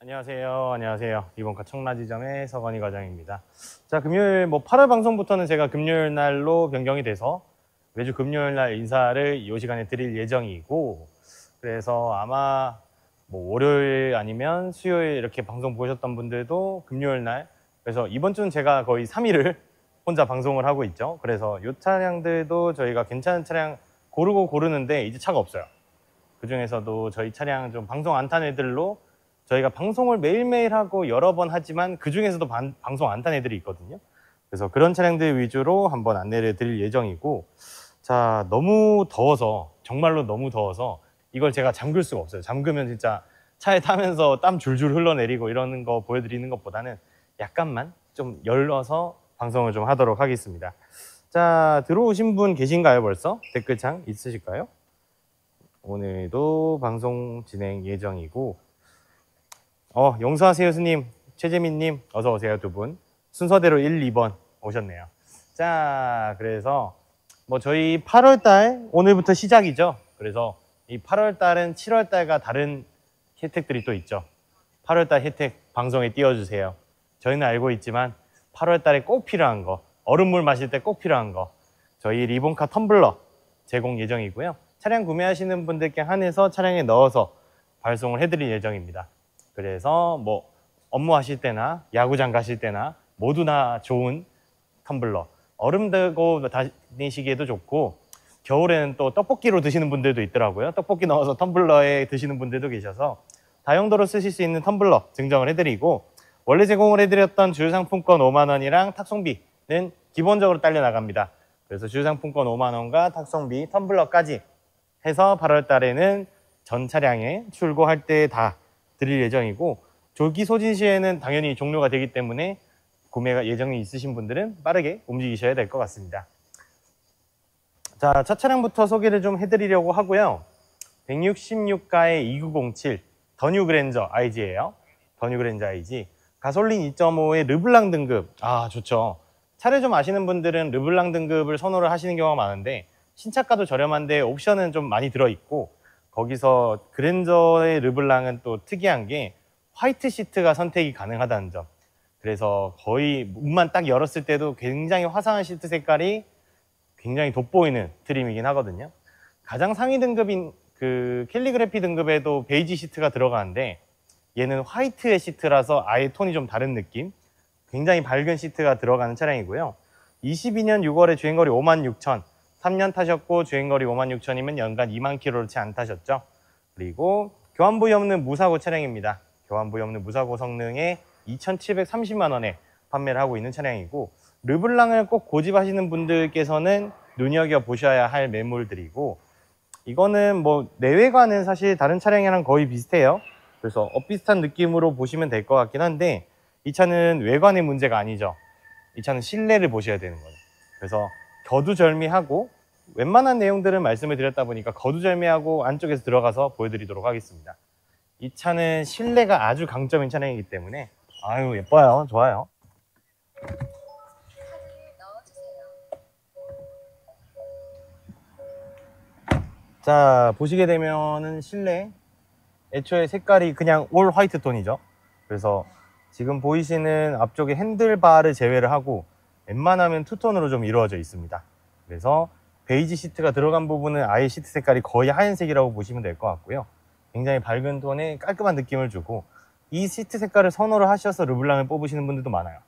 안녕하세요. 안녕하세요. 리본카 청라지점의 서건희 과장입니다. 자, 금요일 8월 방송부터는 제가 금요일 날로 변경이 돼서 매주 금요일 날 인사를 이 시간에 드릴 예정이고, 그래서 아마 월요일 아니면 수요일 이렇게 방송 보셨던 분들도 금요일 날, 그래서 이번 주는 제가 거의 3일을 혼자 방송을 하고 있죠. 그래서 이 차량들도 저희가 괜찮은 차량 고르고 고르는데 이제 차가 없어요. 그 중에서도 저희 차량 좀 방송 안 탄 애들로 저희가 방송을 매일매일 하고 여러 번 하지만 그 중에서도 방송 안 탄 애들이 있거든요. 그래서 그런 차량들 위주로 한번 안내를 드릴 예정이고, 자, 너무 더워서, 정말로 너무 더워서 이걸 제가 잠글 수가 없어요. 잠그면 진짜 차에 타면서 땀 줄줄 흘러내리고 이러는 거 보여드리는 것보다는 약간만 좀 열어서 방송을 좀 하도록 하겠습니다. 자, 들어오신 분 계신가요? 벌써? 댓글창 있으실까요? 오늘도 방송 진행 예정이고, 용서하세요 스님, 최재민님 어서오세요. 두 분 순서대로 1, 2번 오셨네요. 자, 그래서 저희 8월달 오늘부터 시작이죠. 그래서 이 8월달은 7월달과 다른 혜택들이 또 있죠. 8월달 혜택 방송에 띄워주세요. 저희는 알고 있지만 8월달에 꼭 필요한 거, 얼음물 마실 때 꼭 필요한 거, 저희 리본카 텀블러 제공 예정이고요. 차량 구매하시는 분들께 한해서 차량에 넣어서 발송을 해드릴 예정입니다. 그래서 업무하실 때나 야구장 가실 때나 모두나 좋은 텀블러, 얼음 들고 다니시기에도 좋고, 겨울에는 또 떡볶이로 드시는 분들도 있더라고요. 떡볶이 넣어서 텀블러에 드시는 분들도 계셔서 다용도로 쓰실 수 있는 텀블러 증정을 해드리고, 원래 제공을 해드렸던 주유상품권 5만원이랑 탁송비는 기본적으로 딸려 나갑니다. 그래서 주유상품권 5만원과 탁송비, 텀블러까지 해서 8월 달에는 전 차량에 출고할 때 다 드릴 예정이고, 조기 소진 시에는 당연히 종료가 되기 때문에 구매가 예정이 있으신 분들은 빠르게 움직이셔야 될 것 같습니다. 자, 첫 차량부터 소개를 좀 해드리려고 하고요. 166가의 2907 더뉴 그랜저 IG예요. 더뉴 그랜저 IG 가솔린 2.5의 르블랑 등급. 아, 좋죠. 차를 좀 아시는 분들은 르블랑 등급을 선호를 하시는 경우가 많은데, 신차가도 저렴한데 옵션은 좀 많이 들어있고, 거기서 그랜저의 르블랑은 또 특이한 게 화이트 시트가 선택이 가능하다는 점. 그래서 거의 문만 딱 열었을 때도 굉장히 화사한 시트 색깔이 굉장히 돋보이는 트림이긴 하거든요. 가장 상위 등급인 그 캘리그래피 등급에도 베이지 시트가 들어가는데, 얘는 화이트의 시트라서 아예 톤이 좀 다른 느낌, 굉장히 밝은 시트가 들어가는 차량이고요. 22년 6월에 주행거리 56,000, 3년 타셨고 주행거리 56,000이면 연간 2만 킬로를 채 안 타셨죠. 그리고 교환부위 없는 무사고 차량입니다. 교환부위 없는 무사고 성능에 2,730만 원에 판매를 하고 있는 차량이고, 르블랑을 꼭 고집하시는 분들께서는 눈여겨보셔야 할 매물들이고, 이거는 내외관은 사실 다른 차량이랑 거의 비슷해요. 그래서 비슷한 느낌으로 보시면 될 것 같긴 한데, 이 차는 외관의 문제가 아니죠. 이 차는 실내를 보셔야 되는 거예요. 그래서 거두절미하고, 웬만한 내용들은 말씀을 드렸다 보니까 거두절미하고 안쪽에서 들어가서 보여드리도록 하겠습니다. 이 차는 실내가 아주 강점인 차량이기 때문에 아유, 예뻐요. 좋아요. 자, 보시게 되면은 실내 애초에 색깔이 그냥 올 화이트 톤이죠. 그래서 지금 보이시는 앞쪽에 핸들바를 제외를 하고 웬만하면 투톤으로 좀 이루어져 있습니다. 그래서 베이지 시트가 들어간 부분은 아예 시트 색깔이 거의 하얀색이라고 보시면 될 것 같고요. 굉장히 밝은 톤의 깔끔한 느낌을 주고, 이 시트 색깔을 선호를 하셔서 르블랑을 뽑으시는 분들도 많아요.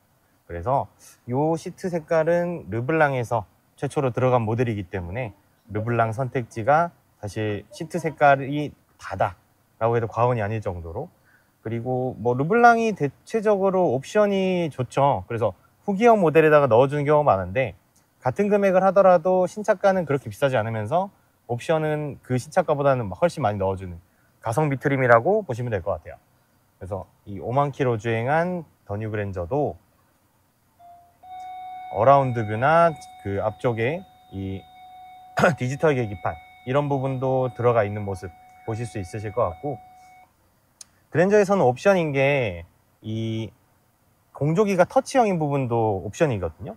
그래서 이 시트 색깔은 르블랑에서 최초로 들어간 모델이기 때문에 르블랑 선택지가 사실 시트 색깔이 다다 라고 해도 과언이 아닐 정도로, 그리고 르블랑이 대체적으로 옵션이 좋죠. 그래서 후기형 모델에다가 넣어주는 경우가 많은데, 같은 금액을 하더라도 신차가는 그렇게 비싸지 않으면서 옵션은 그 신차가보다는 훨씬 많이 넣어주는 가성비 트림이라고 보시면 될 것 같아요. 그래서 이 5만 킬로 주행한 더뉴 그랜저도 어라운드 뷰나 그 앞쪽에 이 디지털 계기판 이런 부분도 들어가 있는 모습 보실 수 있으실 것 같고, 그랜저에서는 옵션인 게 이 공조기가 터치형인 부분도 옵션이거든요.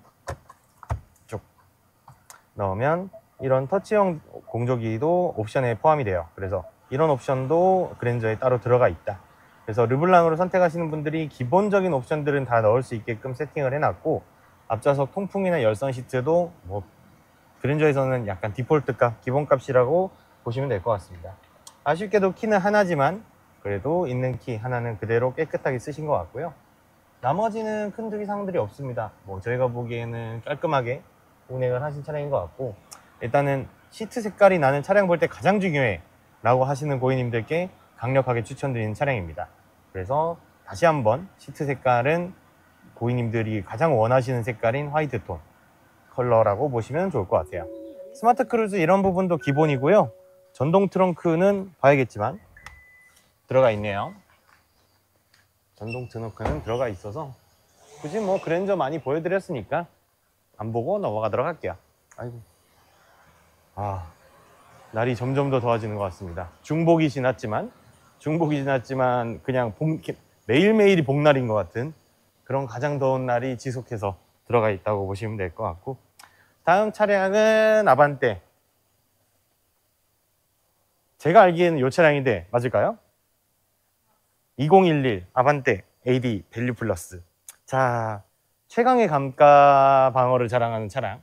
쭉 넣으면 이런 터치형 공조기도 옵션에 포함이 돼요. 그래서 이런 옵션도 그랜저에 따로 들어가 있다 그래서 르블랑으로 선택하시는 분들이 기본적인 옵션들은 다 넣을 수 있게끔 세팅을 해놨고, 앞좌석 통풍이나 열선 시트도 뭐 그랜저에서는 약간 디폴트 값, 기본값이라고 보시면 될 것 같습니다. 아쉽게도 키는 하나지만 그래도 있는 키 하나는 그대로 깨끗하게 쓰신 것 같고요. 나머지는 큰 특이사항들이 없습니다. 뭐 저희가 보기에는 깔끔하게 운행을 하신 차량인 것 같고, 일단은 시트 색깔이 나는 차량 볼 때 가장 중요해 라고 하시는 고객님들께 강력하게 추천드리는 차량입니다. 그래서 다시 한번 시트 색깔은 고객님들이 가장 원하시는 색깔인 화이트 톤 컬러라고 보시면 좋을 것 같아요. 스마트 크루즈 이런 부분도 기본이고요. 전동 트렁크는 봐야겠지만 들어가 있네요. 전동 트렁크는 들어가 있어서 굳이 뭐 그랜저 많이 보여드렸으니까 안 보고 넘어가도록 할게요. 아이고, 날이 점점 더 더워지는 것 같습니다. 중복이 지났지만 그냥 매일매일이 복날인 것 같은 그런 가장 더운 날이 지속해서 들어가 있다고 보시면 될 것 같고, 다음 차량은 아반떼. 제가 알기에는 이 차량인데 맞을까요? 2011 아반떼 AD 밸류 플러스. 자, 최강의 감가 방어를 자랑하는 차량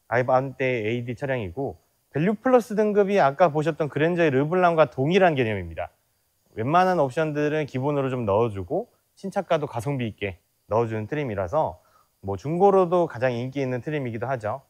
아반떼 AD 차량이고, 밸류 플러스 등급이 아까 보셨던 그랜저의 르블랑과 동일한 개념입니다. 웬만한 옵션들은 기본으로 좀 넣어주고 신차가도 가성비 있게 넣어주는 트림이라서 뭐 중고로도 가장 인기 있는 트림이기도 하죠.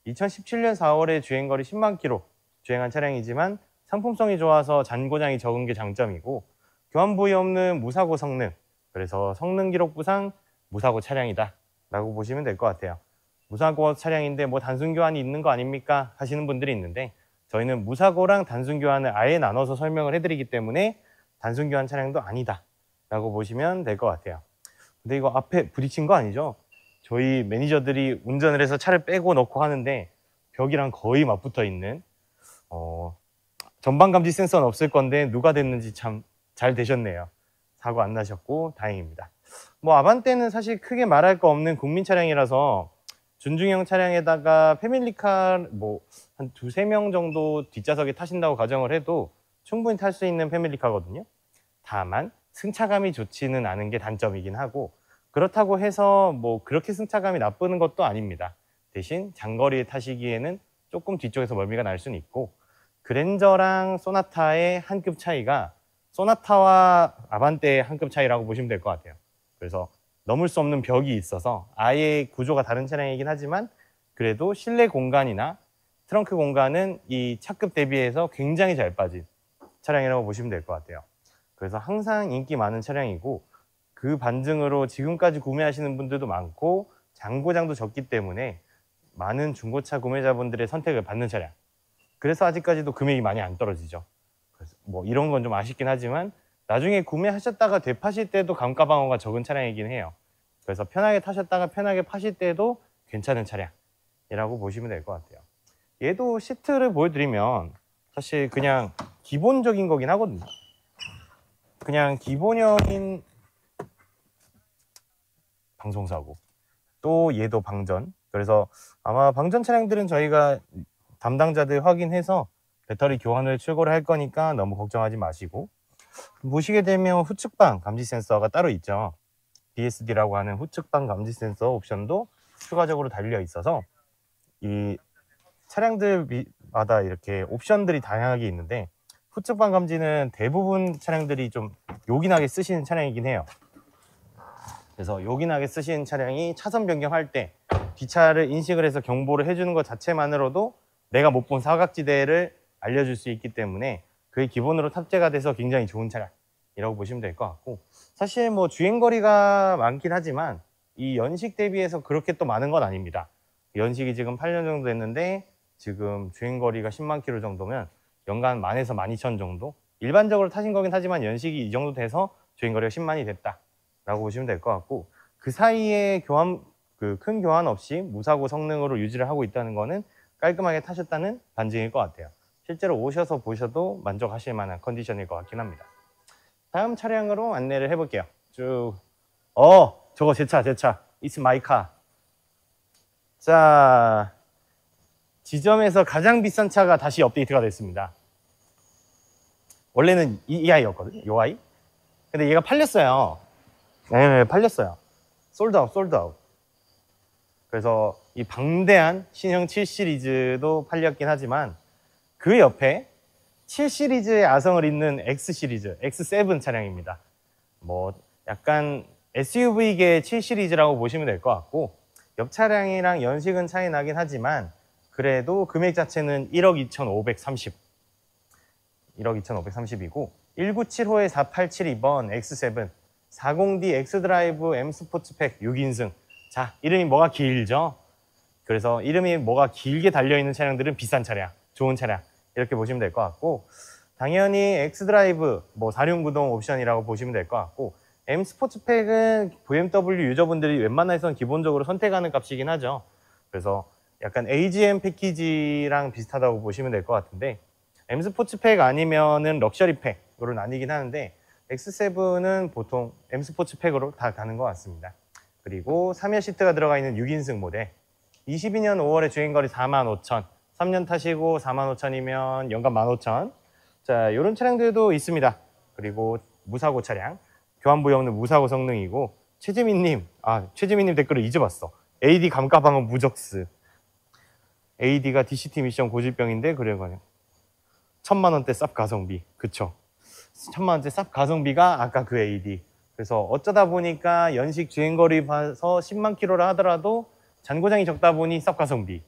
2017년 4월에 주행거리 10만 킬로 주행한 차량이지만 상품성이 좋아서 잔고장이 적은 게 장점이고, 교환 부위 없는 무사고 성능, 그래서 성능 기록부상 무사고 차량이다 라고 보시면 될 것 같아요. 무사고 차량인데 뭐 단순 교환이 있는 거 아닙니까 하시는 분들이 있는데, 저희는 무사고랑 단순 교환을 아예 나눠서 설명을 해드리기 때문에 단순 교환 차량도 아니다 라고 보시면 될 것 같아요. 근데 이거 앞에 부딪힌 거 아니죠? 저희 매니저들이 운전을 해서 차를 빼고 넣고 하는데 벽이랑 거의 맞붙어 있는, 전방 감지 센서는 없을 건데 누가 됐는지 참 잘 되셨네요. 사고 안 나셨고 다행입니다. 뭐 아반떼는 사실 크게 말할 거 없는 국민 차량이라서 준중형 차량에다가 패밀리카 뭐 한 두세 명 정도 뒷좌석에 타신다고 가정을 해도 충분히 탈 수 있는 패밀리카거든요. 다만 승차감이 좋지는 않은 게 단점이긴 하고, 그렇다고 해서 뭐 그렇게 승차감이 나쁘는 것도 아닙니다. 대신 장거리에 타시기에는 조금 뒤쪽에서 멀미가 날 수는 있고, 그랜저랑 소나타의 한 급 차이가 소나타와 아반떼의 한 급 차이라고 보시면 될 것 같아요. 그래서 넘을 수 없는 벽이 있어서 아예 구조가 다른 차량이긴 하지만 그래도 실내 공간이나 트렁크 공간은 이 차급 대비해서 굉장히 잘 빠진 차량이라고 보시면 될 것 같아요. 그래서 항상 인기 많은 차량이고, 그 반증으로 지금까지 구매하시는 분들도 많고 잔고장도 적기 때문에 많은 중고차 구매자분들의 선택을 받는 차량. 그래서 아직까지도 금액이 많이 안 떨어지죠. 그래서 뭐 이런 건 좀 아쉽긴 하지만 나중에 구매하셨다가 되파실 때도 감가 방어가 적은 차량이긴 해요. 그래서 편하게 타셨다가 편하게 파실 때도 괜찮은 차량이라고 보시면 될 것 같아요. 얘도 시트를 보여드리면 사실 그냥 기본적인 거긴 하거든요. 그냥 기본형인 방송사고, 또 얘도 방전. 그래서 아마 방전 차량들은 저희가 담당자들 확인해서 배터리 교환을 출고를 할 거니까 너무 걱정하지 마시고, 보시게 되면 후측방 감지 센서가 따로 있죠. BSD라고 하는 후측방 감지 센서 옵션도 추가적으로 달려 있어서 이 차량들마다 이렇게 옵션들이 다양하게 있는데, 후측방 감지는 대부분 차량들이 좀 요긴하게 쓰시는 차량이긴 해요. 그래서 요긴하게 쓰시는 차량이 차선 변경할 때 뒷차를 인식을 해서 경보를 해주는 것 자체만으로도 내가 못 본 사각지대를 알려줄 수 있기 때문에 그게 기본으로 탑재가 돼서 굉장히 좋은 차량이라고 보시면 될 것 같고, 사실 뭐 주행거리가 많긴 하지만 이 연식 대비해서 그렇게 또 많은 건 아닙니다. 연식이 지금 8년 정도 됐는데 지금 주행거리가 10만 킬로 정도면 연간 10,000에서 12,000 정도, 일반적으로 타신 거긴 하지만 연식이 이 정도 돼서 주행거리가 10만이 됐다 라고 보시면 될 것 같고, 그 사이에 큰 교환 없이 무사고 성능으로 유지를 하고 있다는 거는 깔끔하게 타셨다는 반증일 것 같아요. 실제로 오셔서 보셔도 만족하실 만한 컨디션일 것 같긴 합니다. 다음 차량으로 안내를 해볼게요. 쭉. 저거 제 차. It's my car. 자, 지점에서 가장 비싼 차가 다시 업데이트가 됐습니다. 원래는 이 아이였거든요. 이 아이. 근데 얘가 팔렸어요. 네, 팔렸어요. 솔드아웃, 솔드아웃. 그래서 이 방대한 신형 7 시리즈도 팔렸긴 하지만 그 옆에 7 시리즈의 아성을 잇는 X 시리즈, X7 차량입니다. 뭐 약간 SUV계 7 시리즈라고 보시면 될 것 같고 옆 차량이랑 연식은 차이 나긴 하지만 그래도 금액 자체는 1억 2,530. 1억 2,530이고 1975에 4872번 X7 40D X드라이브 M 스포츠팩 6인승. 자, 이름이 뭐가 길죠? 그래서 이름이 뭐가 길게 달려있는 차량들은 비싼 차량, 좋은 차량 이렇게 보시면 될 것 같고 당연히 X드라이브 뭐 4륜구동 옵션이라고 보시면 될 것 같고 M 스포츠팩은 BMW 유저분들이 웬만해서는 기본적으로 선택하는 값이긴 하죠. 그래서 약간 AGM 패키지랑 비슷하다고 보시면 될 것 같은데 M 스포츠팩 아니면은 럭셔리 팩으로 나뉘긴 하는데 X7은 보통 M 스포츠팩으로 다 가는 것 같습니다. 그리고 3열 시트가 들어가 있는 6인승 모델 22년 5월에 주행거리 45,000 3년 타시고 45,000이면 연간 15,000 자, 이런 차량들도 있습니다. 그리고 무사고 차량 교환부위 없는 무사고 성능이고 최재민님 최재민님 댓글을 잊어봤어. AD 감가방은 무적스 AD가 DCT 미션 고질병인데 그래가지고 1,000만원대 쌉 가성비 그쵸 1,000만원대 쌉 가성비가 아까 그 AD 그래서 어쩌다 보니까 연식 주행거리 봐서 10만 킬로라 하더라도 잔고장이 적다 보니 쌉 가성비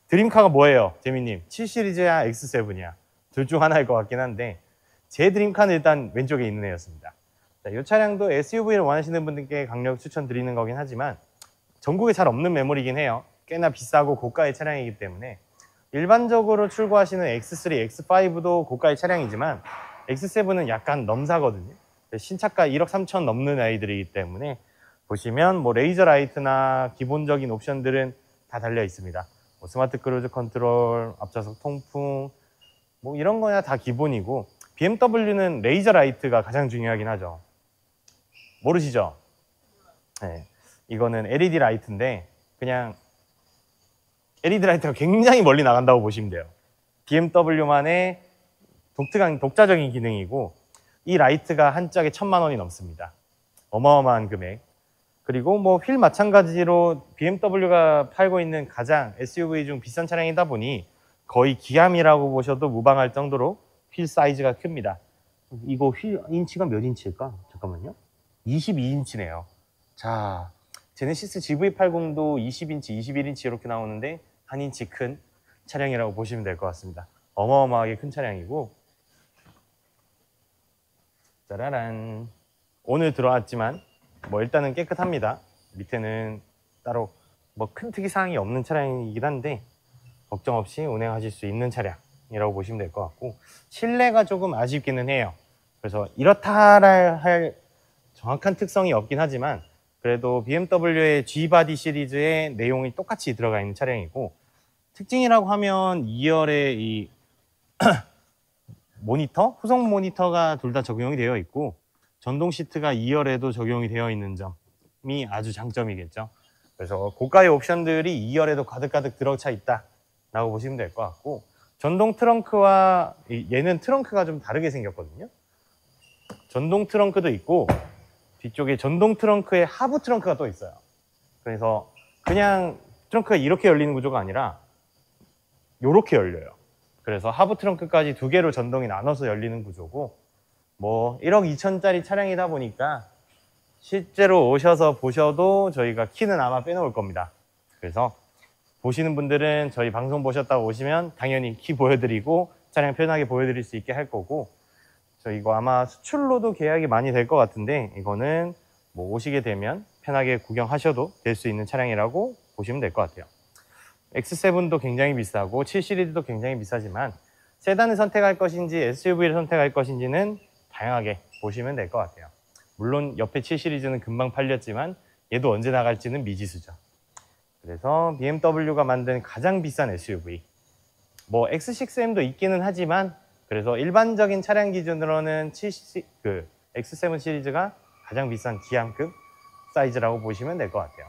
드림카가 뭐예요 재민님 7 시리즈야 X7이야 둘 중 하나일 것 같긴 한데 제 드림카는 일단 왼쪽에 있는 애였습니다. 자, 이 차량도 SUV를 원하시는 분들께 강력 추천드리는 거긴 하지만 전국에 잘 없는 매물이긴 해요. 꽤나 비싸고 고가의 차량이기 때문에 일반적으로 출고하시는 X3, X5도 고가의 차량이지만 X7은 약간 넘사거든요. 신차가 1억 3천 넘는 아이들이기 때문에 보시면 뭐 레이저 라이트나 기본적인 옵션들은 다 달려 있습니다. 뭐 스마트 크루즈 컨트롤, 앞좌석 통풍 뭐 이런 거야 다 기본이고 BMW는 레이저 라이트가 가장 중요하긴 하죠. 모르시죠? 네. 이거는 LED 라이트인데 그냥 LED 라이트가 굉장히 멀리 나간다고 보시면 돼요. BMW만의 독자적인 기능이고 이 라이트가 한 짝에 1,000만 원이 넘습니다. 어마어마한 금액. 그리고 뭐 휠 마찬가지로 BMW가 팔고 있는 가장 SUV 중 비싼 차량이다 보니 거의 기함이라고 보셔도 무방할 정도로 휠 사이즈가 큽니다. 이거 휠 인치가 몇 인치일까? 잠깐만요. 22인치네요. 자, 제네시스 GV80도 20인치, 21인치 이렇게 나오는데 한 인치 큰 차량이라고 보시면 될 것 같습니다. 어마어마하게 큰 차량이고 짜라란 오늘 들어왔지만 뭐 일단은 깨끗합니다. 밑에는 따로 뭐 큰 특이사항이 없는 차량이긴 한데 걱정 없이 운행하실 수 있는 차량이라고 보시면 될 것 같고 실내가 조금 아쉽기는 해요. 그래서 이렇다 할 정확한 특성이 없긴 하지만 그래도 BMW의 G바디 시리즈의 내용이 똑같이 들어가 있는 차량이고 특징이라고 하면 2열의 이 모니터, 후속 모니터가 둘 다 적용이 되어 있고 전동 시트가 2열에도 적용이 되어 있는 점이 아주 장점이겠죠. 그래서 고가의 옵션들이 2열에도 가득가득 들어차 있다 라고 보시면 될 것 같고 전동 트렁크와 얘는 트렁크가 좀 다르게 생겼거든요. 전동 트렁크도 있고 뒤쪽에 전동 트렁크에 하부 트렁크가 또 있어요. 그래서 그냥 트렁크가 이렇게 열리는 구조가 아니라 이렇게 열려요. 그래서 하부 트렁크까지 두 개로 전동이 나눠서 열리는 구조고 뭐 1억 2천짜리 차량이다 보니까 실제로 오셔서 보셔도 저희가 키는 아마 빼놓을 겁니다. 그래서 보시는 분들은 저희 방송 보셨다고 오시면 당연히 키 보여드리고 차량 편하게 보여드릴 수 있게 할 거고 저 이거 아마 수출로도 계약이 많이 될 것 같은데 이거는 뭐 오시게 되면 편하게 구경하셔도 될 수 있는 차량이라고 보시면 될 것 같아요. X7도 굉장히 비싸고 7 시리즈도 굉장히 비싸지만 세단을 선택할 것인지 SUV를 선택할 것인지는 다양하게 보시면 될 것 같아요. 물론 옆에 7 시리즈는 금방 팔렸지만 얘도 언제 나갈지는 미지수죠. 그래서 BMW가 만든 가장 비싼 SUV 뭐 X6M도 있기는 하지만 그래서 일반적인 차량 기준으로는 X7 시리즈가 가장 비싼 기함급 사이즈라고 보시면 될 것 같아요.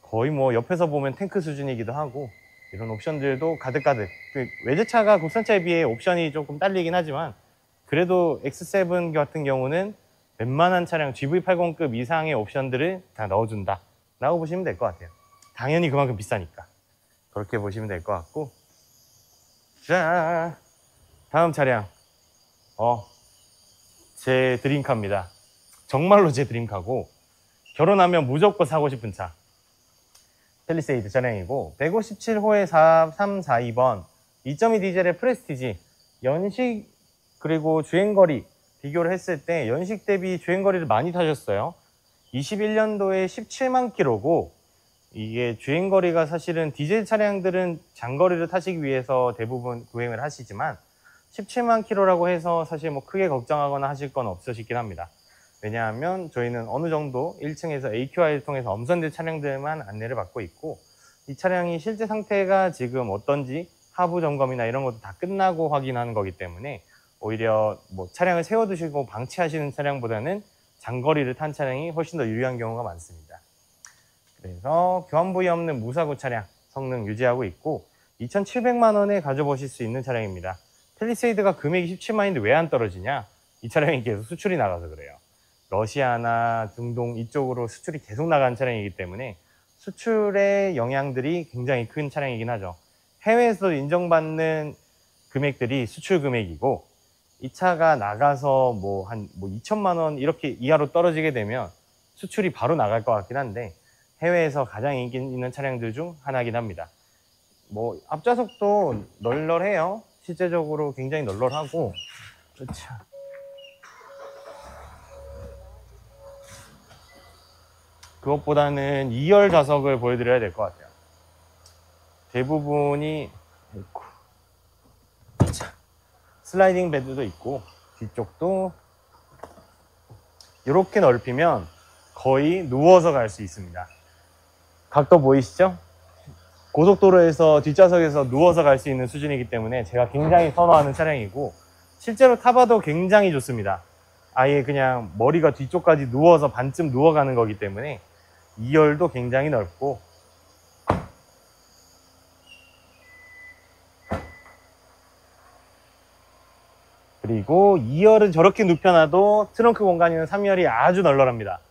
거의 뭐 옆에서 보면 탱크 수준이기도 하고 이런 옵션들도 가득가득 외제차가 국산차에 비해 옵션이 조금 딸리긴 하지만 그래도 X7 같은 경우는 웬만한 차량 GV80급 이상의 옵션들을 다 넣어준다 라고 보시면 될 것 같아요. 당연히 그만큼 비싸니까 그렇게 보시면 될 것 같고, 자, 다음 차량 제 드림카입니다. 정말로 제 드림카고 결혼하면 무조건 사고 싶은 차, 팰리세이드 차량이고 157호의 4342번 2.2 디젤의 프레스티지. 연식 그리고 주행거리 비교를 했을 때 연식 대비 주행거리를 많이 타셨어요. 21년도에 17만 킬로고, 이게 주행거리가 사실은 디젤 차량들은 장거리를 타시기 위해서 대부분 구행을 하시지만 17만 킬로라고 해서 사실 뭐 크게 걱정하거나 하실 건 없으시긴 합니다. 왜냐하면 저희는 어느 정도 1층에서 AQI를 통해서 엄선된 차량들만 안내를 받고 있고, 이 차량이 실제 상태가 지금 어떤지 하부 점검이나 이런 것도 다 끝나고 확인하는 거기 때문에 오히려 뭐 차량을 세워두시고 방치하시는 차량보다는 장거리를 탄 차량이 훨씬 더 유리한 경우가 많습니다. 그래서 교환 부위 없는 무사고 차량 성능 유지하고 있고 2,700만 원에 가져보실 수 있는 차량입니다. 팰리세이드가 금액이 17만인데 왜 안 떨어지냐? 이 차량이 계속 수출이 나가서 그래요. 러시아나 중동 이쪽으로 수출이 계속 나가는 차량이기 때문에 수출의 영향들이 굉장히 큰 차량이긴 하죠. 해외에서 인정받는 금액들이 수출 금액이고, 이 차가 나가서 뭐 2천만 원 이렇게 이하로 떨어지게 되면 수출이 바로 나갈 것 같긴 한데, 해외에서 가장 인기 있는 차량들 중 하나이긴 합니다. 뭐 앞좌석도 널널해요. 실제적으로 굉장히 널널하고. 그렇죠. 그것보다는 2열 좌석을 보여드려야 될 것 같아요. 대부분이 슬라이딩 베드도 있고, 뒤쪽도 이렇게 넓히면 거의 누워서 갈 수 있습니다. 각도 보이시죠? 고속도로에서 뒷좌석에서 누워서 갈 수 있는 수준이기 때문에 제가 굉장히 선호하는 차량이고, 실제로 타봐도 굉장히 좋습니다. 아예 그냥 머리가 뒤쪽까지 누워서 반쯤 누워가는 거기 때문에 2열도 굉장히 넓고, 그리고 2열은 저렇게 눕혀놔도 트렁크 공간이 있는 3열이 아주 널널합니다.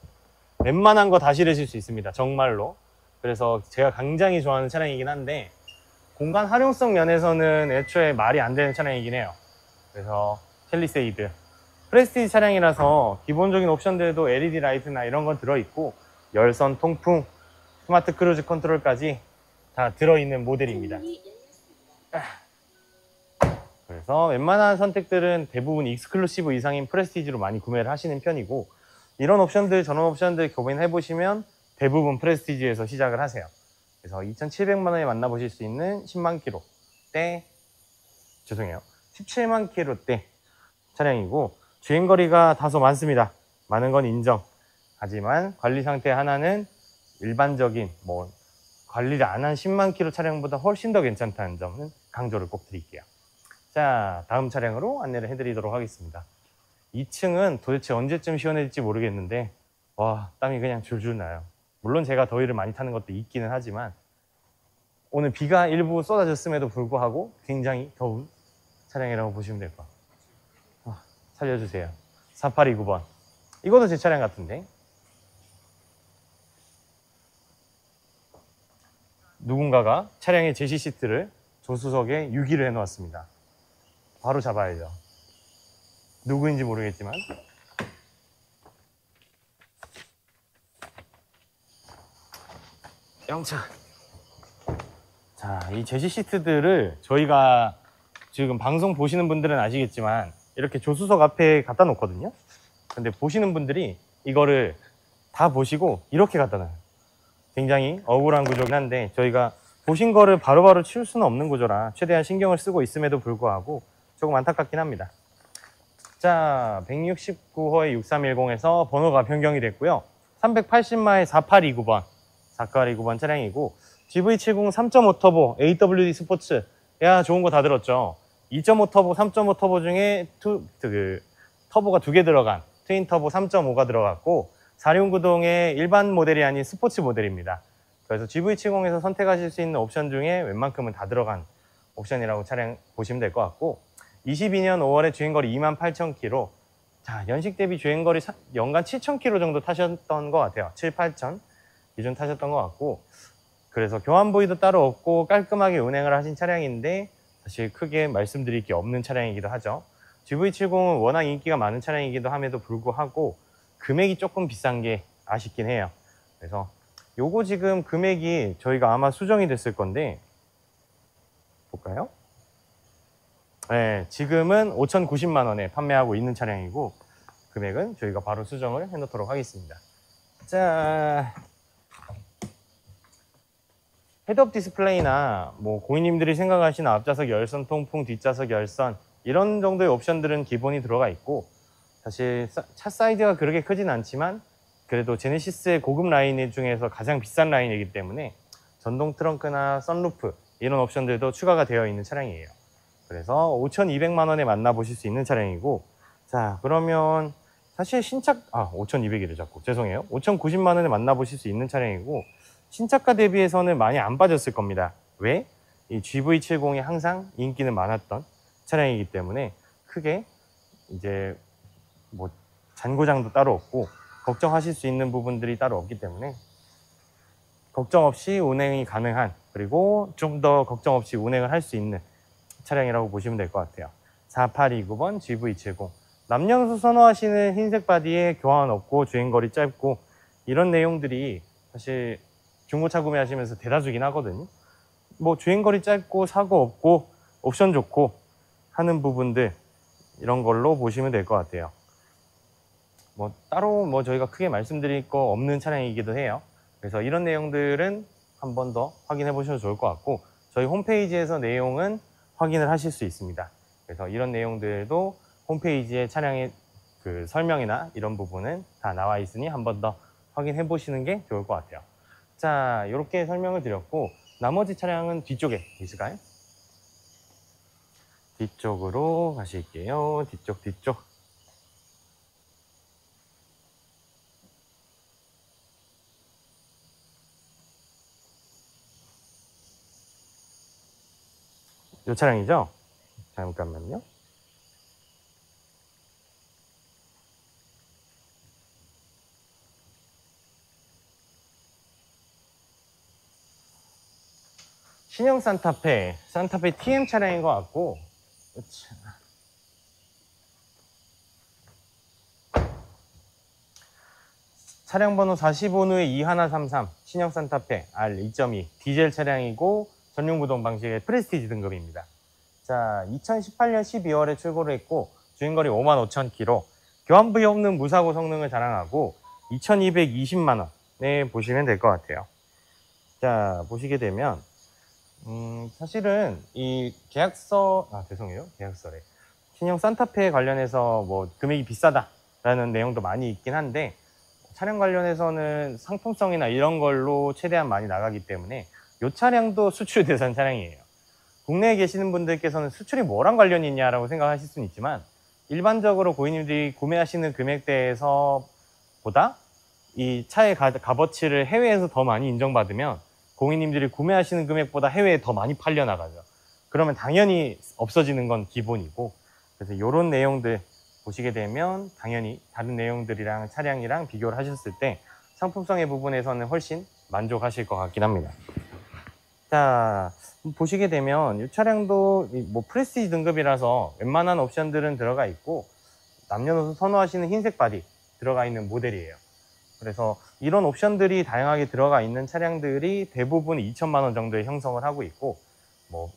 웬만한 거 다 실으실 수 있습니다. 정말로. 그래서 제가 굉장히 좋아하는 차량이긴 한데, 공간 활용성 면에서는 애초에 말이 안 되는 차량이긴 해요. 그래서 팰리세이드 프레스티지 차량이라서 기본적인 옵션들도 LED 라이트나 이런 건 들어있고, 열선, 통풍, 스마트 크루즈 컨트롤까지 다 들어있는 모델입니다. 그래서 웬만한 선택들은 대부분 익스클루시브 이상인 프레스티지로 많이 구매를 하시는 편이고, 이런 옵션들, 전원 옵션들 고민해 보시면 대부분 프레스티지에서 시작을 하세요. 그래서 2,700만 원에 만나보실 수 있는 10만 킬로대, 죄송해요, 17만 킬로대 차량이고, 주행거리가 다소 많습니다. 많은 건 인정. 하지만 관리 상태 하나는 일반적인 관리를 안 한 10만 킬로 차량보다 훨씬 더 괜찮다는 점은 강조를 꼭 드릴게요. 자, 다음 차량으로 안내를 해드리도록 하겠습니다. 2층은 도대체 언제쯤 시원해질지 모르겠는데, 와, 땀이 그냥 줄줄 나요. 물론 제가 더위를 많이 타는 것도 있기는 하지만 오늘 비가 일부 쏟아졌음에도 불구하고 굉장히 더운 차량이라고 보시면 될 것 같아요. 살려주세요. 4829번. 이것도 제 차량 같은데, 누군가가 차량의 제시 시트를 조수석에 유기를 해 놓았습니다. 바로 잡아야죠. 누구인지 모르겠지만. 영차. 자, 이 제시 시트들을 저희가 지금 방송 보시는 분들은 아시겠지만 이렇게 조수석 앞에 갖다 놓거든요. 근데 보시는 분들이 이거를 다 보시고 이렇게 갖다 놔요. 굉장히 억울한 구조긴 한데, 저희가 보신 거를 바로바로 치울 수는 없는 구조라 최대한 신경을 쓰고 있음에도 불구하고 조금 안타깝긴 합니다. 자, 169호의 6310에서 번호가 변경이 됐고요. 380마의 4829번 4829번 차량이고, GV70 3.5 터보 AWD 스포츠. 야, 좋은 거 다 들었죠. 2.5 터보, 3.5 터보 중에 터보가 2개 들어간 트윈 터보 3.5가 들어갔고, 4륜구동의 일반 모델이 아닌 스포츠 모델입니다. 그래서 GV70에서 선택하실 수 있는 옵션 중에 웬만큼은 다 들어간 옵션이라고 차량 보시면 될 것 같고, 22년 5월에 주행거리 28,000km, 자, 연식 대비 주행거리 연간 7,000km 정도 타셨던 것 같아요. 7, 8,000 기준 타셨던 것 같고, 그래서 교환 부위도 따로 없고 깔끔하게 운행을 하신 차량인데 사실 크게 말씀드릴 게 없는 차량이기도 하죠. GV70은 워낙 인기가 많은 차량이기도 함에도 불구하고 금액이 조금 비싼 게 아쉽긴 해요. 그래서 요거 지금 금액이 저희가 아마 수정이 됐을 건데 볼까요? 네, 지금은 5,090만 원에 판매하고 있는 차량이고 금액은 저희가 바로 수정을 해 놓도록 하겠습니다. 자, 헤드업 디스플레이나 뭐 고객님들이 생각하시는 앞좌석 열선 통풍, 뒷좌석 열선 이런 정도의 옵션들은 기본이 들어가 있고, 사실 차 사이즈가 그렇게 크진 않지만 그래도 제네시스의 고급 라인 중에서 가장 비싼 라인이기 때문에 전동 트렁크나 선루프 이런 옵션들도 추가가 되어 있는 차량이에요. 그래서 5,200만 원에 만나보실 수 있는 차량이고, 자, 그러면 사실 신차 5,200이래 자꾸 죄송해요. 5,090만 원에 만나보실 수 있는 차량이고, 신차가 대비해서는 많이 안 빠졌을 겁니다. 왜? 이 GV70이 항상 인기는 많았던 차량이기 때문에 크게 이제 뭐 잔고장도 따로 없고 걱정하실 수 있는 부분들이 따로 없기 때문에 걱정 없이 운행이 가능한, 그리고 좀 더 걱정 없이 운행을 할 수 있는 차량이라고 보시면 될 것 같아요. 4829번 GV70. 남녀노소 선호하시는 흰색 바디에 교환 없고 주행거리 짧고 이런 내용들이 사실 중고차 구매하시면서 대다수긴 하거든요. 뭐 주행거리 짧고 사고 없고 옵션 좋고 하는 부분들, 이런 걸로 보시면 될 것 같아요. 뭐 따로 뭐 저희가 크게 말씀드릴 거 없는 차량이기도 해요. 그래서 이런 내용들은 한 번 더 확인해 보셔도 좋을 것 같고, 저희 홈페이지에서 내용은 확인을 하실 수 있습니다. 그래서 이런 내용들도 홈페이지에 차량의 그 설명이나 이런 부분은 다 나와 있으니 한 번 더 확인해 보시는 게 좋을 것 같아요. 자, 이렇게 설명을 드렸고, 나머지 차량은 뒤쪽에 있을까요? 뒤쪽으로 가실게요. 뒤쪽. 이 차량이죠? 잠깐만요. 신형 산타페 TM 차량인 것 같고, 차량 번호 45누에 2133 신형 산타페 R2.2 디젤 차량이고 전용구동 방식의 프레스티지 등급입니다. 자, 2018년 12월에 출고를 했고 주행거리 55,000km, 교환부위 없는 무사고 성능을 자랑하고 2,220만 원에 보시면 될 것 같아요. 자, 보시게 되면 사실은 이 계약서래. 신형 산타페 관련해서 뭐 금액이 비싸다라는 내용도 많이 있긴 한데, 차량 관련해서는 상품성이나 이런 걸로 최대한 많이 나가기 때문에 이 차량도 수출 대상 차량이에요. 국내에 계시는 분들께서는 수출이 뭐랑 관련이 있냐라고 생각하실 수는 있지만, 일반적으로 고객님들이 구매하시는 금액대에서 보다 이 차의 값어치를 해외에서 더 많이 인정받으면 고객님들이 구매하시는 금액보다 해외에 더 많이 팔려나가죠. 그러면 당연히 없어지는 건 기본이고, 그래서 이런 내용들 보시게 되면 당연히 다른 내용들이랑 차량이랑 비교를 하셨을 때 상품성의 부분에서는 훨씬 만족하실 것 같긴 합니다. 자, 보시게 되면 이 차량도 뭐 프레스티지 등급이라서 웬만한 옵션들은 들어가 있고, 남녀노소 선호하시는 흰색 바디 들어가 있는 모델이에요. 그래서 이런 옵션들이 다양하게 들어가 있는 차량들이 대부분 2천만 원 정도에 형성을 하고 있고, 뭐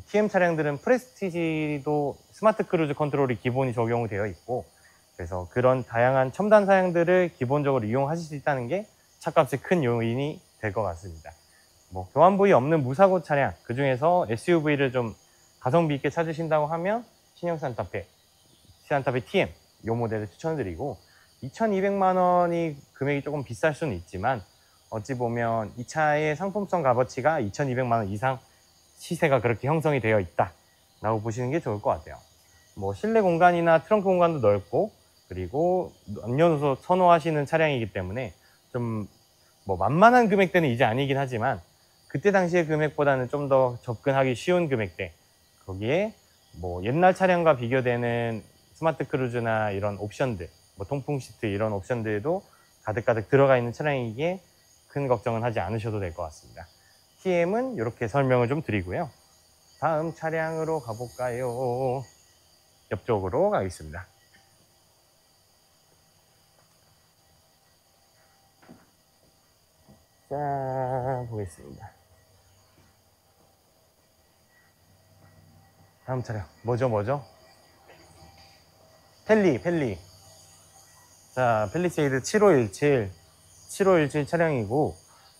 TM 차량들은 프레스티지도 스마트 크루즈 컨트롤이 기본이 적용되어 있고, 그래서 그런 다양한 첨단 사양들을 기본적으로 이용하실 수 있다는 게 차값의 큰 요인이 될 것 같습니다. 뭐 교환 부위 없는 무사고 차량, 그 중에서 SUV를 좀 가성비 있게 찾으신다고 하면 신형 산타페 TM 이 모델을 추천드리고, 2,200만 원이 금액이 조금 비쌀 수는 있지만 어찌 보면 이 차의 상품성 값어치가 2,200만 원 이상 시세가 그렇게 형성이 되어 있다 라고 보시는 게 좋을 것 같아요. 뭐 실내 공간이나 트렁크 공간도 넓고, 그리고 남녀노소 선호하시는 차량이기 때문에 좀 뭐 만만한 금액대는 이제 아니긴 하지만 그때 당시의 금액보다는 좀 더 접근하기 쉬운 금액대, 거기에 뭐 옛날 차량과 비교되는 스마트 크루즈나 이런 옵션들, 뭐 통풍 시트 이런 옵션들도 가득가득 들어가 있는 차량이기에 큰 걱정은 하지 않으셔도 될 것 같습니다. TM은 이렇게 설명을 좀 드리고요. 다음 차량으로 가볼까요? 옆쪽으로 가겠습니다. 자, 보겠습니다. 다음 차량 뭐죠? 펠리. 자, 펠리세이드 7517 차량이고,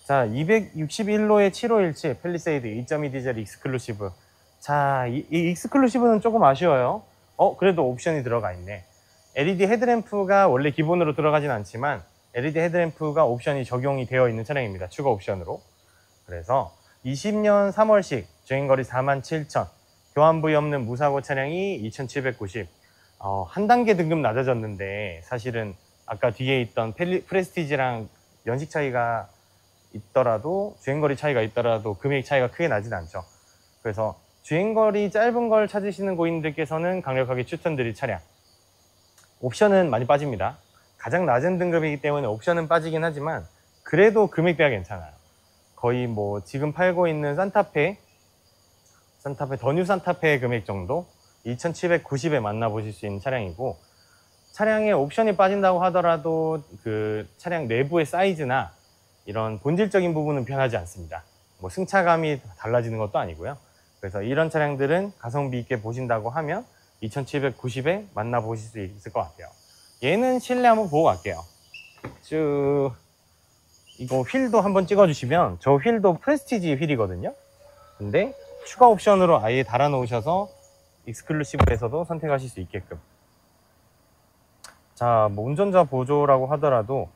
자, 261호의 7517 펠리세이드 2.2 디젤 익스클루시브. 자, 이 익스클루시브는 조금 아쉬워요. 그래도 옵션이 들어가 있네. LED 헤드램프가 원래 기본으로 들어가진 않지만 LED 헤드램프가 옵션이 적용이 되어 있는 차량입니다. 추가 옵션으로. 그래서 20년 3월식 주행거리 47,000, 교환부위 없는 무사고 차량이 2,790. 한 단계 등급 낮아졌는데 사실은 아까 뒤에 있던 프레스티지랑 연식 차이가 있더라도, 주행거리 차이가 있더라도 금액 차이가 크게 나진 않죠. 그래서 주행거리 짧은 걸 찾으시는 고객님들께서는 강력하게 추천드릴 차량. 옵션은 많이 빠집니다. 가장 낮은 등급이기 때문에 옵션은 빠지긴 하지만 그래도 금액대가 괜찮아요. 거의 뭐 지금 팔고 있는 산타페 더 뉴 산타페 금액 정도 2,790에 만나보실 수 있는 차량이고, 차량에 옵션이 빠진다고 하더라도 그 차량 내부의 사이즈나 이런 본질적인 부분은 변하지 않습니다. 뭐 승차감이 달라지는 것도 아니고요. 그래서 이런 차량들은 가성비 있게 보신다고 하면 2,790에 만나보실 수 있을 것 같아요. 얘는 실내 한번 보고 갈게요. 쭉 이거 휠도 한번 찍어주시면, 저 휠도 프레스티지 휠이거든요. 근데 추가 옵션으로 아예 달아 놓으셔서 익스클루시브에서도 선택하실 수 있게끔. 자, 뭐 운전자 보조라고 하더라도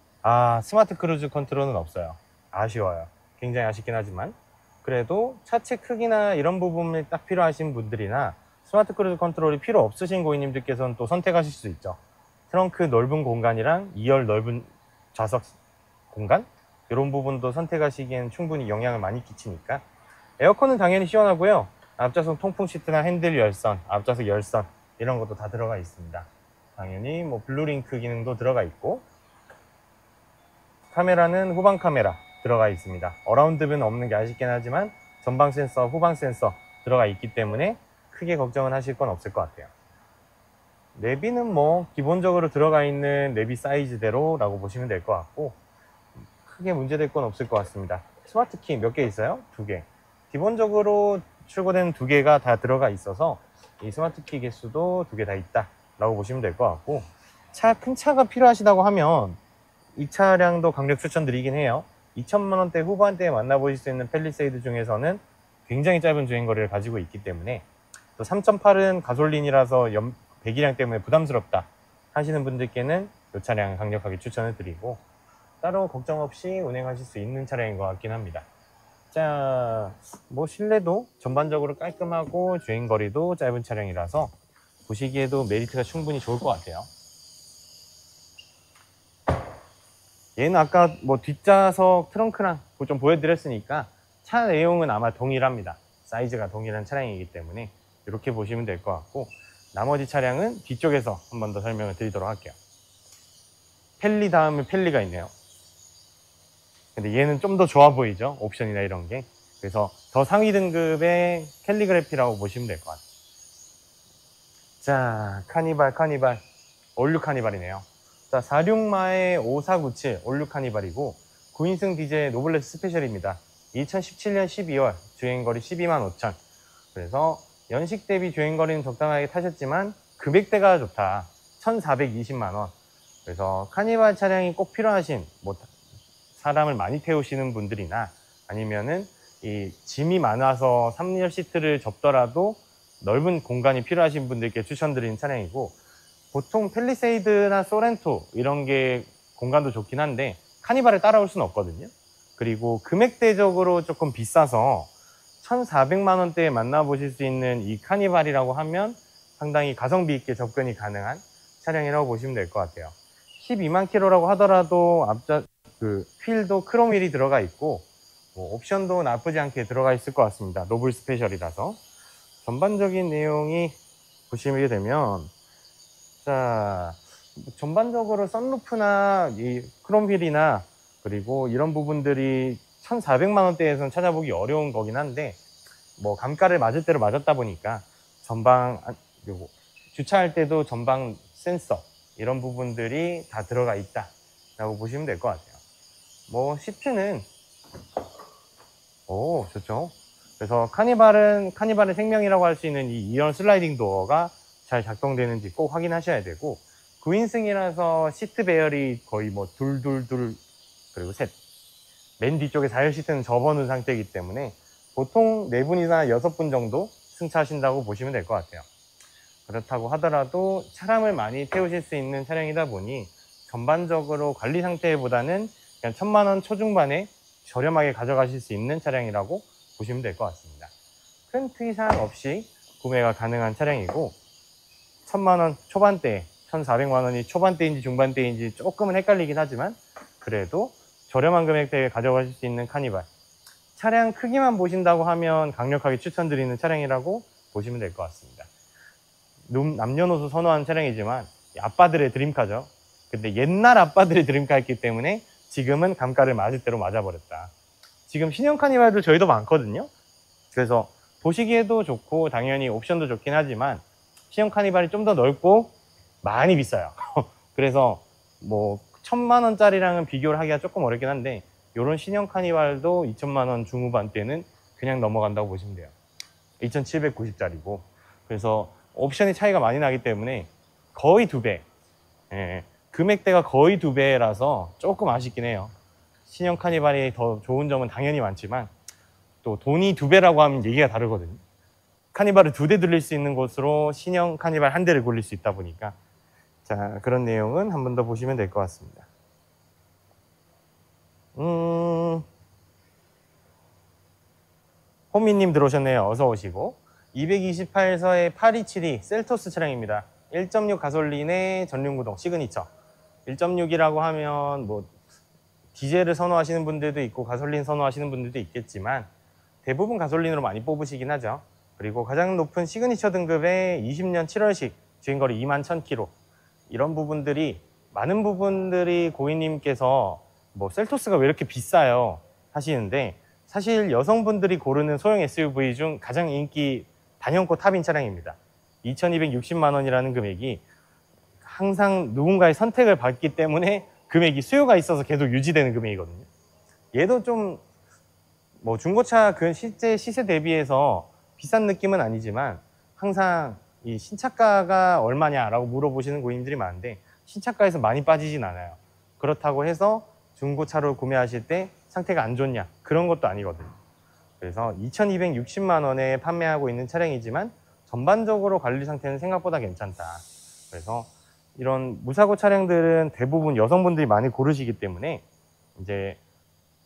스마트 크루즈 컨트롤은 없어요. 아쉬워요. 굉장히 아쉽긴 하지만 그래도 차체 크기나 이런 부분이 딱 필요하신 분들이나 스마트 크루즈 컨트롤이 필요 없으신 고객님들께서는 또 선택하실 수 있죠. 트렁크 넓은 공간이랑 2열 넓은 좌석 공간, 이런 부분도 선택하시기엔 충분히 영향을 많이 끼치니까. 에어컨은 당연히 시원하고요. 앞좌석 통풍 시트나 핸들 열선, 앞좌석 열선 이런 것도 다 들어가 있습니다. 당연히 뭐 블루링크 기능도 들어가 있고, 카메라는 후방 카메라 들어가 있습니다. 어라운드뷰는 없는 게 아쉽긴 하지만 전방 센서, 후방 센서 들어가 있기 때문에 크게 걱정은 하실 건 없을 것 같아요. 내비는 뭐 기본적으로 들어가 있는 내비 사이즈대로 라고 보시면 될 것 같고, 크게 문제될 건 없을 것 같습니다. 스마트 키 몇 개 있어요? 2개. 기본적으로 출고된 2개가 다 들어가 있어서 이 스마트 키 개수도 2개 다 있다 라고 보시면 될 것 같고, 큰 차가 필요하시다고 하면 이 차량도 강력 추천드리긴 해요. 2천만 원대 후반대에 만나보실 수 있는 펠리세이드 중에서는 굉장히 짧은 주행거리를 가지고 있기 때문에, 또 3.8은 가솔린이라서 배기량 때문에 부담스럽다 하시는 분들께는 이 차량 강력하게 추천을 드리고, 따로 걱정 없이 운행하실 수 있는 차량인 것 같긴 합니다. 자, 뭐 실내도 전반적으로 깔끔하고 주행거리도 짧은 차량이라서 보시기에도 메리트가 충분히 좋을 것 같아요. 얘는 아까 뭐 뒷좌석 트렁크랑 좀 보여드렸으니까 차 내용은 아마 동일합니다. 사이즈가 동일한 차량이기 때문에 이렇게 보시면 될 것 같고, 나머지 차량은 뒤쪽에서 한 번 더 설명을 드리도록 할게요. 펠리 다음에 펠리가 있네요. 근데 얘는 좀 더 좋아 보이죠? 옵션이나 이런 게. 그래서 더 상위 등급의 캘리그래피라고 보시면 될 것 같아요. 자, 카니발 올류 카니발이네요. 자, 46마의 5497 올류 카니발이고 9인승 디젤 노블레스 스페셜입니다. 2017년 12월 주행거리 12만 5천. 그래서 연식 대비 주행거리는 적당하게 타셨지만 금액대가 좋다. 1,420만 원. 그래서 카니발 차량이 꼭 필요하신, 뭐 사람을 많이 태우시는 분들이나 아니면은 이 짐이 많아서 3열 시트를 접더라도 넓은 공간이 필요하신 분들께 추천드리는 차량이고, 보통 펠리세이드나 소렌토 이런 게 공간도 좋긴 한데 카니발을 따라올 수는 없거든요. 그리고 금액대적으로 조금 비싸서 1,400만 원대에 만나보실 수 있는 이 카니발이라고 하면 상당히 가성비 있게 접근이 가능한 차량이라고 보시면 될 것 같아요. 12만 킬로라고 하더라도 휠도 크롬 휠이 들어가 있고, 뭐 옵션도 나쁘지 않게 들어가 있을 것 같습니다. 노블 스페셜이라서. 전반적인 내용이 보시게 되면 자, 전반적으로 썬루프나 이 크롬휠이나 그리고 이런 부분들이 1,400만 원대에서는 찾아보기 어려운 거긴 한데, 뭐 감가를 맞을 대로 맞았다 보니까 전방 요거 주차할 때도 전방 센서 이런 부분들이 다 들어가 있다 라고 보시면 될 것 같아요. 뭐 시트는 좋죠. 그래서 카니발의 생명이라고 할 수 있는 이 2열 슬라이딩 도어가 잘 작동되는지 꼭 확인하셔야 되고, 9인승이라서 시트 배열이 거의 뭐 둘 그리고 셋, 맨 뒤쪽에 4열 시트는 접어놓은 상태이기 때문에 보통 4분이나 6분 정도 승차하신다고 보시면 될 것 같아요. 그렇다고 하더라도 차량을 많이 태우실 수 있는 차량이다 보니 전반적으로 관리 상태보다는 그냥 1,000만 원 초중반에 저렴하게 가져가실 수 있는 차량이라고 보시면 될 것 같습니다. 큰 투기 사항 없이 구매가 가능한 차량이고, 1,000만 원 초반대, 1,400만 원이 초반대인지 중반대인지 조금은 헷갈리긴 하지만 그래도 저렴한 금액대에 가져가실 수 있는 카니발, 차량 크기만 보신다고 하면 강력하게 추천드리는 차량이라고 보시면 될 것 같습니다. 남녀노소 선호하는 차량이지만 아빠들의 드림카죠. 근데 옛날 아빠들의 드림카였기 때문에 지금은 감가를 맞을 대로 맞아버렸다. 지금 신형 카니발도 저희도 많거든요. 그래서 보시기에도 좋고 당연히 옵션도 좋긴 하지만 신형 카니발이 좀 더 넓고 많이 비싸요. 그래서 뭐 1,000만 원짜리랑은 비교를 하기가 조금 어렵긴 한데, 이런 신형 카니발도 2,000만 원 중후반대는 그냥 넘어간다고 보시면 돼요. 2,790짜리고. 그래서 옵션의 차이가 많이 나기 때문에 거의 2배. 예, 금액대가 거의 2배라서 조금 아쉽긴 해요. 신형 카니발이 더 좋은 점은 당연히 많지만 또 돈이 2배라고 하면 얘기가 다르거든요. 카니발을 2대 들릴 수 있는 곳으로 신형 카니발 1대를 굴릴 수 있다 보니까, 자, 그런 내용은 한 번 더 보시면 될 것 같습니다. 호미님 들어오셨네요. 어서 오시고. 228서의 827이 셀토스 차량입니다. 1.6 가솔린의 전륜구동 시그니처. 1.6이라고 하면 뭐 디젤을 선호하시는 분들도 있고 가솔린 선호하시는 분들도 있겠지만 대부분 가솔린으로 많이 뽑으시긴 하죠. 그리고 가장 높은 시그니처 등급의 20년 7월식 주행거리 21,000km, 이런 부분들이 많은 부분들이 고객님께서 뭐 셀토스가 왜 이렇게 비싸요 하시는데, 사실 여성분들이 고르는 소형 SUV 중 가장 인기 단연코 탑인 차량입니다. 2,260만 원이라는 금액이 항상 누군가의 선택을 받기 때문에 금액이 수요가 있어서 계속 유지되는 금액이거든요. 얘도 좀 뭐 중고차 그 실제 시세 대비해서 비싼 느낌은 아니지만 항상 이 신차가가 얼마냐라고 물어보시는 고객님들이 많은데 신차가에서 많이 빠지진 않아요. 그렇다고 해서 중고차로 구매하실 때 상태가 안 좋냐, 그런 것도 아니거든요. 그래서 2,260만 원에 판매하고 있는 차량이지만 전반적으로 관리 상태는 생각보다 괜찮다. 그래서 이런 무사고 차량들은 대부분 여성분들이 많이 고르시기 때문에, 이제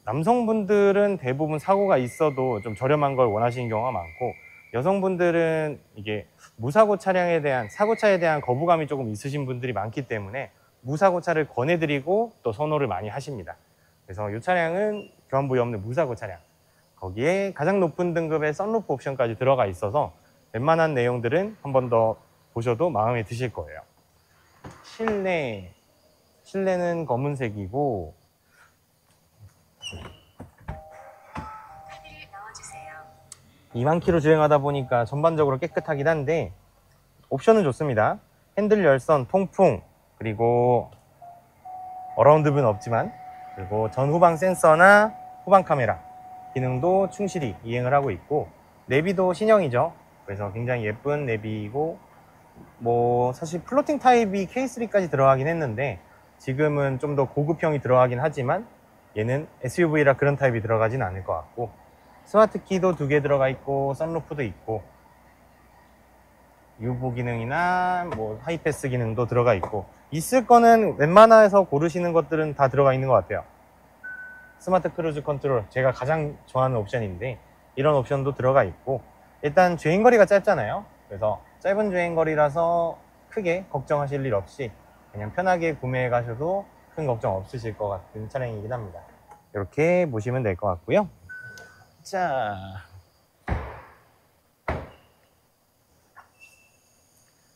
남성분들은 대부분 사고가 있어도 좀 저렴한 걸 원하시는 경우가 많고, 여성분들은 이게 무사고 차량에 대한, 사고차에 대한 거부감이 조금 있으신 분들이 많기 때문에 무사고차를 권해드리고 또 선호를 많이 하십니다. 그래서 이 차량은 교환부위 없는 무사고 차량, 거기에 가장 높은 등급의 썬루프 옵션까지 들어가 있어서 웬만한 내용들은 한 번 더 보셔도 마음에 드실 거예요. 실내는 검은색이고, 2만 킬로 주행하다 보니까 전반적으로 깨끗하긴 한데 옵션은 좋습니다. 핸들 열선, 통풍, 그리고 어라운드 뷰는 없지만, 그리고 전후방 센서나 후방 카메라 기능도 충실히 이행을 하고 있고, 내비도 신형이죠. 그래서 굉장히 예쁜 내비이고, 뭐 사실 플로팅 타입이 K3까지 들어가긴 했는데 지금은 좀 더 고급형이 들어가긴 하지만 얘는 SUV라 그런 타입이 들어가진 않을 것 같고, 스마트 키도 2개 들어가 있고 선루프도 있고 유보 기능이나 뭐 하이패스 기능도 들어가 있고, 있을 거는 웬만해서 고르시는 것들은 다 들어가 있는 것 같아요. 스마트 크루즈 컨트롤, 제가 가장 좋아하는 옵션인데 이런 옵션도 들어가 있고, 일단 주행거리가 짧잖아요. 그래서 짧은 주행거리라서 크게 걱정하실 일 없이 그냥 편하게 구매해 가셔도 큰 걱정 없으실 것 같은 차량이긴 합니다. 이렇게 보시면 될 것 같고요. 자,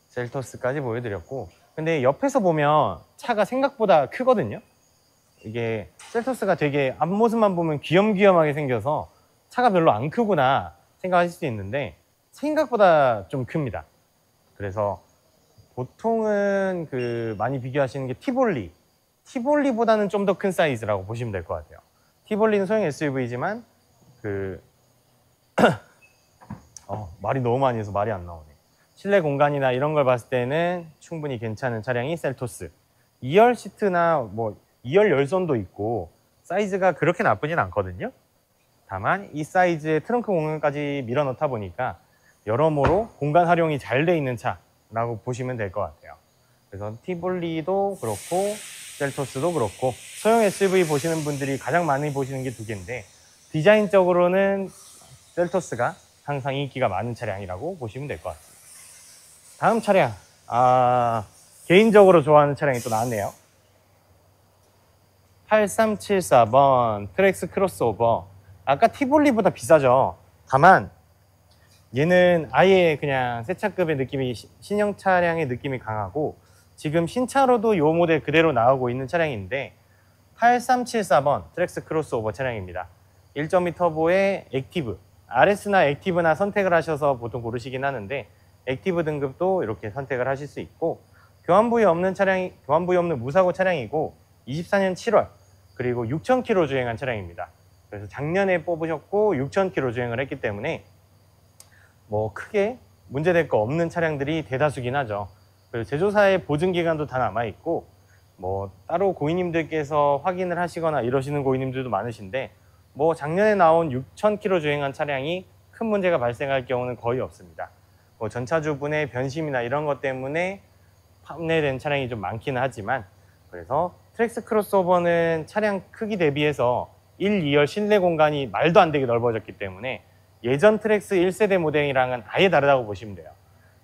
셀토스까지 보여드렸고, 근데 옆에서 보면 차가 생각보다 크거든요. 이게 셀토스가 되게 앞모습만 보면 귀염귀염하게 생겨서 차가 별로 안 크구나 생각하실 수 있는데 생각보다 좀 큽니다. 그래서 보통은 많이 비교하시는 게 티볼리보다는 좀 더 큰 사이즈라고 보시면 될 것 같아요. 티볼리는 소형 SUV지만 말이 너무 많이 해서 말이 안 나오네. 실내 공간이나 이런 걸 봤을 때는 충분히 괜찮은 차량이 셀토스. 2열 시트나 2열 열선도 있고 사이즈가 그렇게 나쁘진 않거든요. 다만 이 사이즈의 트렁크 공간까지 밀어 넣다 보니까 여러모로 공간 활용이 잘 돼 있는 차라고 보시면 될 것 같아요. 그래서 티볼리도 그렇고 셀토스도 그렇고 소형 SUV 보시는 분들이 가장 많이 보시는 게 두 개인데 디자인적으로는 셀토스가 항상 인기가 많은 차량이라고 보시면 될 것 같습니다. 다음 차량, 개인적으로 좋아하는 차량이 또 나왔네요. 8374번 트랙스 크로스오버. 아까 티볼리보다 비싸죠. 다만 얘는 아예 그냥 새 차급의 느낌이, 신형 차량의 느낌이 강하고 지금 신차로도 이 모델 그대로 나오고 있는 차량인데 8374번 트랙스 크로스오버 차량입니다. 1.2 터보의 액티브, RS나 액티브나 선택을 하셔서 보통 고르시긴 하는데 액티브 등급도 이렇게 선택을 하실 수 있고 교환부위 없는 무사고 차량이고 24년 7월 그리고 6,000km 주행한 차량입니다. 그래서 작년에 뽑으셨고 6,000km 주행을 했기 때문에 크게 문제될 거 없는 차량들이 대다수긴 하죠. 그리고 제조사의 보증 기간도 다 남아 있고 따로 고객님들께서 확인을 하시거나 이러시는 고객님들도 많으신데 작년에 나온 6,000km 주행한 차량이 큰 문제가 발생할 경우는 거의 없습니다. 전차주분의 변심이나 이런 것 때문에 판매된 차량이 좀 많기는 하지만 그래서 트랙스 크로스오버는 차량 크기 대비해서 1, 2열 실내 공간이 말도 안 되게 넓어졌기 때문에 예전 트랙스 1세대 모델이랑은 아예 다르다고 보시면 돼요.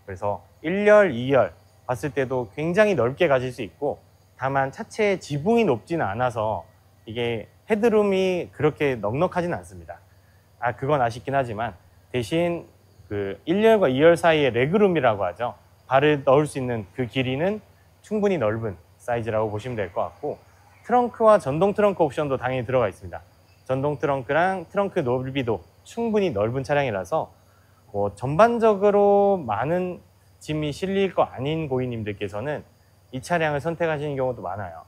그래서 1열, 2열 봤을 때도 굉장히 넓게 가질 수 있고 다만 차체의 지붕이 높지는 않아서 이게 헤드룸이 그렇게 넉넉하지는 않습니다. 그건 아쉽긴 하지만 대신 1열과 2열 사이에 레그룸이라고 하죠. 발을 넣을 수 있는 그 길이는 충분히 넓은 사이즈라고 보시면 될 것 같고 트렁크와 전동 트렁크 옵션도 당연히 들어가 있습니다. 전동 트렁크랑 트렁크 넓이도 충분히 넓은 차량이라서 전반적으로 많은 짐이 실릴 거 아닌 고객님들께서는 이 차량을 선택하시는 경우도 많아요.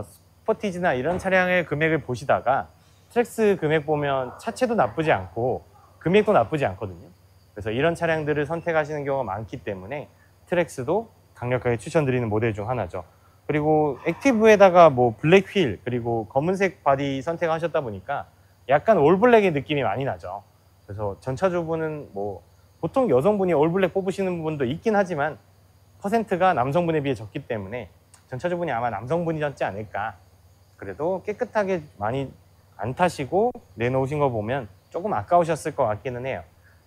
스포티지나 이런 차량의 금액을 보시다가 트랙스 금액 보면 차체도 나쁘지 않고 금액도 나쁘지 않거든요. 그래서 이런 차량들을 선택하시는 경우가 많기 때문에 트랙스도 강력하게 추천드리는 모델 중 하나죠. 그리고 액티브에다가 블랙 휠 그리고 검은색 바디 선택하셨다 보니까 약간 올블랙의 느낌이 많이 나죠. 그래서 전차주분은 보통 여성분이 올블랙 뽑으시는 분도 있긴 하지만 퍼센트가 남성분에 비해 적기 때문에 전차주분이 아마 남성분이었지 않을까. 그래도 깨끗하게 많이 안 타시고 내놓으신 거 보면 조금 아까우셨을 것 같기는 해요.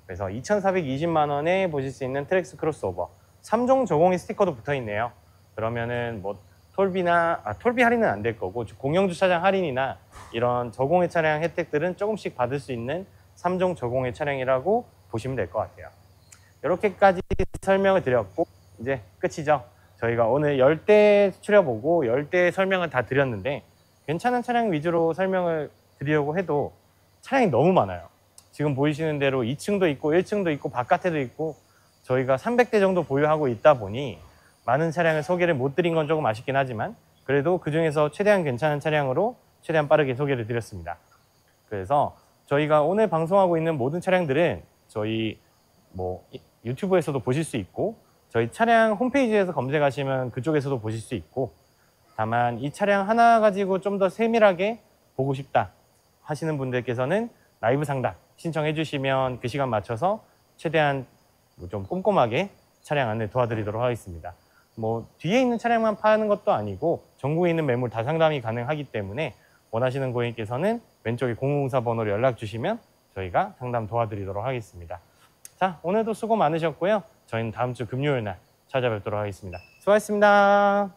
그래서 2,420만 원에 보실 수 있는 트랙스 크로스오버 3종 저공해 스티커도 붙어 있네요. 그러면은 톨비 할인은 안 될 거고 공영주차장 할인이나 이런 저공해 차량 혜택들은 조금씩 받을 수 있는 3종 저공해 차량이라고 보시면 될 것 같아요. 이렇게까지 설명을 드렸고 이제 끝이죠. 저희가 오늘 10대 추려보고 10대 설명을 다 드렸는데 괜찮은 차량 위주로 설명을 드리려고 해도 차량이 너무 많아요. 지금 보이시는 대로 2층도 있고 1층도 있고 바깥에도 있고 저희가 300대 정도 보유하고 있다 보니 많은 차량을 소개를 못 드린 건 조금 아쉽긴 하지만 그래도 그 중에서 최대한 괜찮은 차량으로 최대한 빠르게 소개를 드렸습니다. 그래서 저희가 오늘 방송하고 있는 모든 차량들은 저희 유튜브에서도 보실 수 있고 저희 차량 홈페이지에서 검색하시면 그쪽에서도 보실 수 있고 다만 이 차량 하나 가지고 좀 더 세밀하게 보고 싶다 하시는 분들께서는 라이브 상담 신청해 주시면 그 시간 맞춰서 최대한 좀 꼼꼼하게 차량 안내 도와드리도록 하겠습니다. 뒤에 있는 차량만 파는 것도 아니고 전국에 있는 매물 다 상담이 가능하기 때문에 원하시는 고객님께서는 왼쪽에 054 번호로 연락 주시면 저희가 상담 도와드리도록 하겠습니다. 자, 오늘도 수고 많으셨고요. 저희는 다음 주 금요일 날 찾아뵙도록 하겠습니다. 수고하셨습니다.